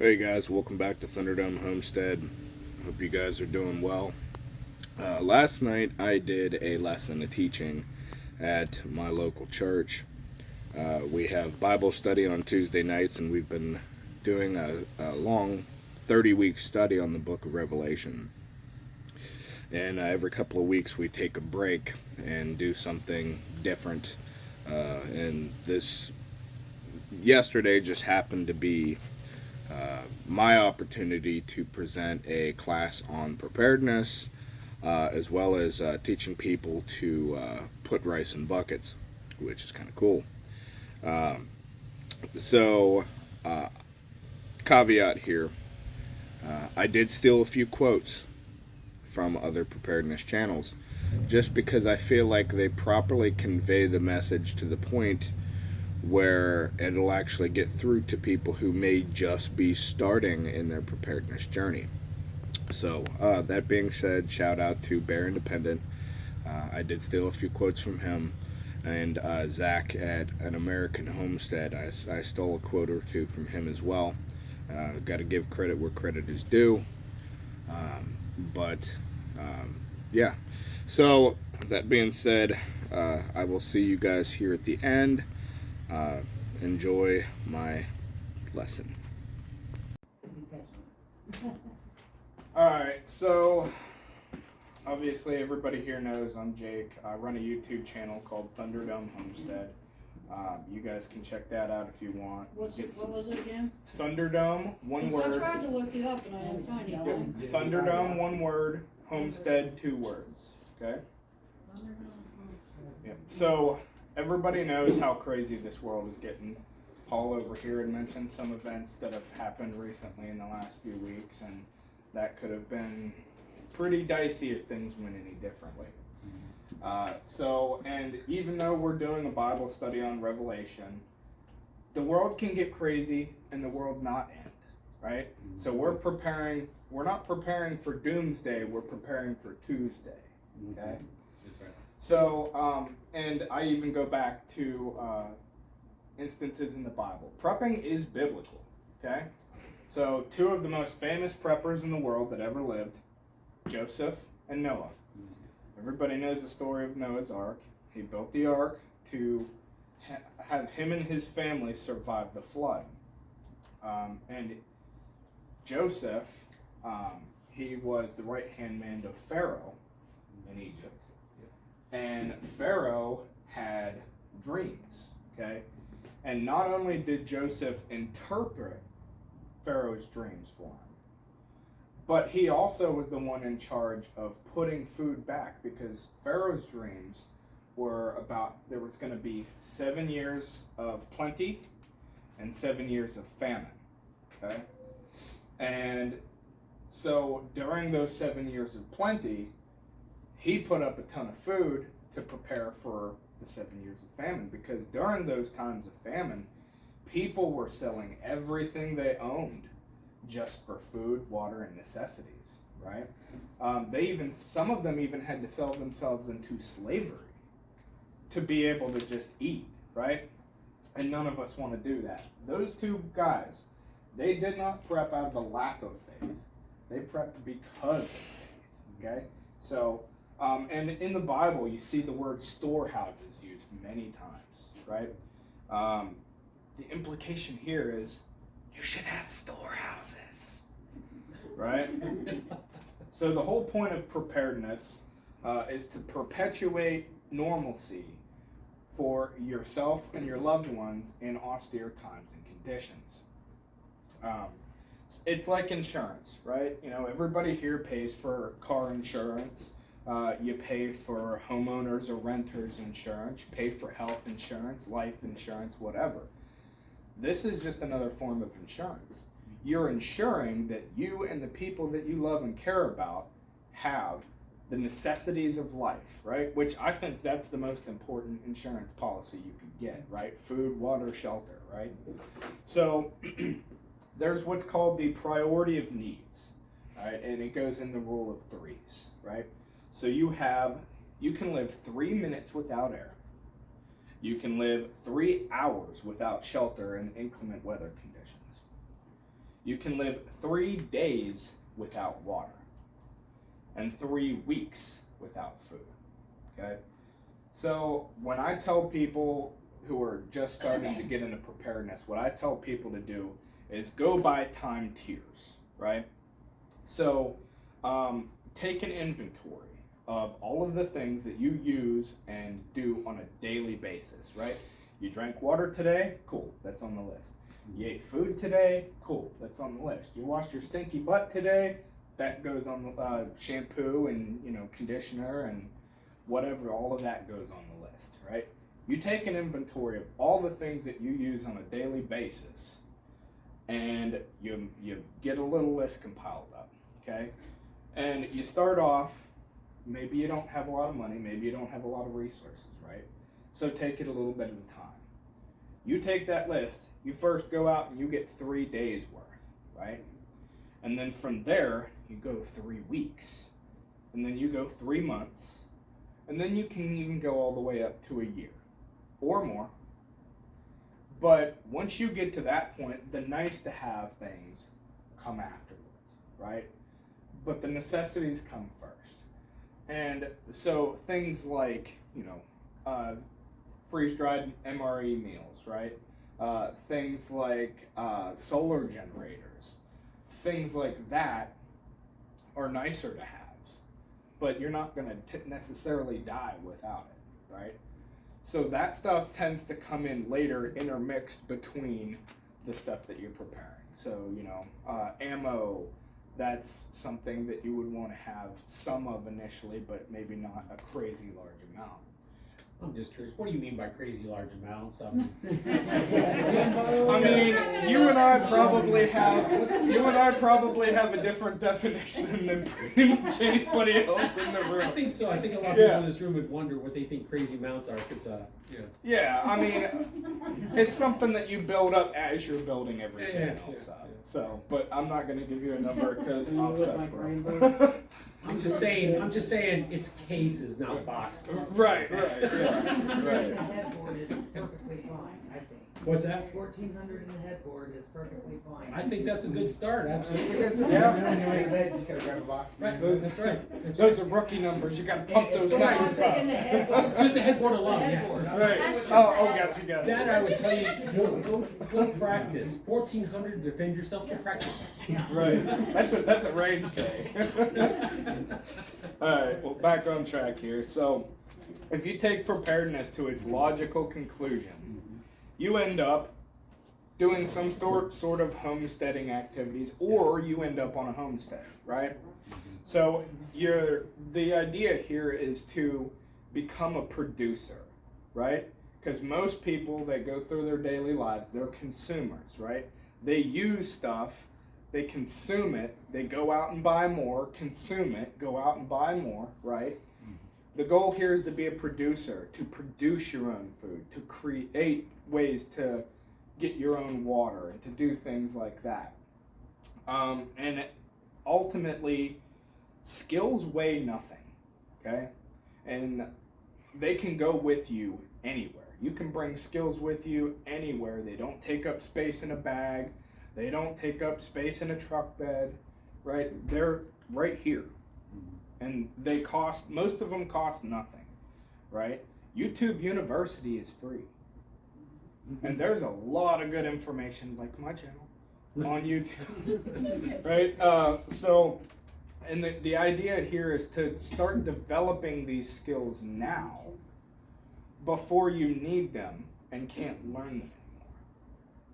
Hey guys, welcome back to Thunderdome Homestead. Hope you guys are doing well. Last night I did a lesson, a teaching at my local church. We have Bible study on Tuesday nights, and we've been doing a long 30-week study on the book of Revelation. And every couple of weeks we take a break and do something different. And this yesterday just happened to be my opportunity to present a class on preparedness, as well as teaching people to put rice in buckets, which is kind of cool. Um, so, uh, caveat here, I did steal a few quotes from other preparedness channels just because I feel like they properly convey the message to the point where it'll actually get through to people who may just be starting in their preparedness journey. So, that being said, shout out to Bear Independent. I did steal a few quotes from him. And Zach at An American Homestead, I stole a quote or two from him as well. Got to give credit where credit is due. But, yeah. So, that being said, I will see you guys here at the end. Uh, Enjoy my lesson. Alright, so obviously everybody here knows I'm Jake. I run a YouTube channel called Thunderdome Homestead. You guys can check that out if you want. What was it again? Thunderdome, one word. I tried to look you up and I didn't find it. Thunderdome, one word. Homestead, two words. Okay? Yeah. So everybody knows how crazy this world is getting. Paul over here had mentioned some events that have happened recently in the last few weeks, and that could have been pretty dicey if things went any differently. And even though we're doing a Bible study on Revelation, the world can get crazy and the world not end, right? So we're not preparing for doomsday, we're preparing for Tuesday, okay? That's right. So, and I even go back to instances in the Bible. Prepping is biblical, okay? So, two of the most famous preppers in the world that ever lived, Joseph and Noah. Everybody knows the story of Noah's Ark. He built the ark to have him and his family survive the flood. And Joseph, he was the right-hand man of Pharaoh in Egypt. And Pharaoh had dreams, okay? And not only did Joseph interpret Pharaoh's dreams for him, but he also was the one in charge of putting food back, because Pharaoh's dreams were about there was going to be 7 years of plenty and 7 years of famine. Okay? And so during those 7 years of plenty, he put up a ton of food to prepare for the 7 years of famine, because during those times of famine, people were selling everything they owned just for food, water, and necessities, right? Some of them even had to sell themselves into slavery to be able to just eat, right? And none of us want to do that. Those two guys, they did not prep out of a lack of faith. They prepped because of faith, okay? So, and in the Bible, you see the word storehouses used many times, right? The implication here is you should have storehouses, right? So the whole point of preparedness is to perpetuate normalcy for yourself and your loved ones in austere times and conditions. It's like insurance, right? You know, everybody here pays for car insurance. You pay for homeowners or renters insurance. You pay for health insurance, life insurance, whatever. This is just another form of insurance. You're ensuring that you and the people that you love and care about have the necessities of life, right? Which I think that's the most important insurance policy you could get, right? Food, water, shelter, right? So there's what's called the priority of needs, right? And it goes in the rule of threes, right? So you can live 3 minutes without air. You can live 3 hours without shelter in inclement weather conditions. you can live 3 days without water and 3 weeks without food. Okay? So when I tell people who are just starting to get into preparedness, what I tell people to do is go by time tiers, right? So take an inventory of all of the things that you use and do on a daily basis, right? You drank water today? Cool, that's on the list. You ate food today? Cool, that's on the list. You washed your stinky butt today? That goes on the shampoo and, you know, conditioner and whatever, all of that goes on the list, right? You take an inventory of all the things that you use on a daily basis, and you get a little list compiled up, okay? And you start off, maybe you don't have a lot of money, maybe you don't have a lot of resources, right? So take it a little bit at a time. You take that list, you first go out and you get 3 days worth, right? And then from there, you go 3 weeks. And then you go 3 months. And then you can even go all the way up to a year or more. But once you get to that point, the nice to have things come afterwards, right? But the necessities come first. And so things like, you know, freeze-dried MRE meals, right? Things like solar generators, things like that are nicer to haves, but you're not going to necessarily die without it, right? So that stuff tends to come in later, intermixed between the stuff that you're preparing. So, you know, ammo, that's something that you would want to have some of initially, but maybe not a crazy large amount. I'm just curious, what do you mean by crazy large amounts? I mean, you and I probably have a different definition than pretty much anybody else in the room. I think so. I think a lot of people in this room would wonder what they think crazy amounts are, because, Yeah, I mean, it's something that you build up as you're building everything else up. So, but I'm not going to give you a number because I'm such bro. I'm just saying, it's cases, not boxes. Right. The headboard is perfectly fine, I think. What's that? 1,400 in the headboard is perfectly fine. I think that's a good start, absolutely. Yeah. Just gotta grab a box. Right, that's right. Those are rookie numbers. You got to pump those But I'm numbers up. saying the headboard. Just the headboard Just the alone, yeah. headboard. I'm Right. saying- Oh, got you. That I would tell you, go practice. 1,400 to defend yourself, go practice. Right. That's a range day. All right. Well, back on track here. So, if you take preparedness to its logical conclusion, you end up doing some sort of homesteading activities, or you end up on a homestead, right? So the idea here is to become a producer, right? Because most people that go through their daily lives, they're consumers, right? They use stuff, they consume it, they go out and buy more, consume it, go out and buy more, right? The goal here is to be a producer, to produce your own food, to create ways to get your own water, and to do things like that. And ultimately, skills weigh nothing, okay? And they can go with you anywhere. You can bring skills with you anywhere. They don't take up space in a bag. They don't take up space in a truck bed, right? They're right here. And they cost, most of them cost nothing, right? YouTube University is free. And there's a lot of good information, like my channel, on YouTube, right? And the idea here is to start developing these skills now before you need them and can't learn them anymore,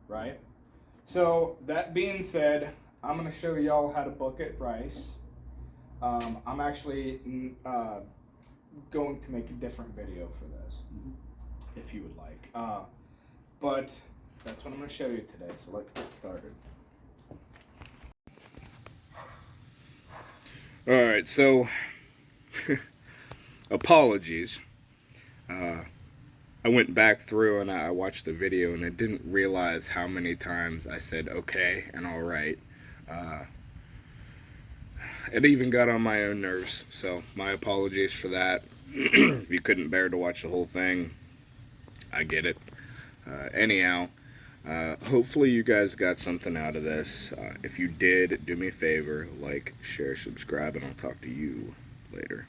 right? So that being said, I'm going to show y'all how to bucket rice. I'm actually going to make a different video for this, if you would like. But that's what I'm going to show you today, so let's get started. Alright, so, apologies. I went back through and I watched the video and I didn't realize how many times I said okay and alright. It even got on my own nerves, so my apologies for that. If you couldn't bear to watch the whole thing, I get it. Anyhow, Hopefully you guys got something out of this. If you did, do me a favor, like, share, subscribe, and I'll talk to you later.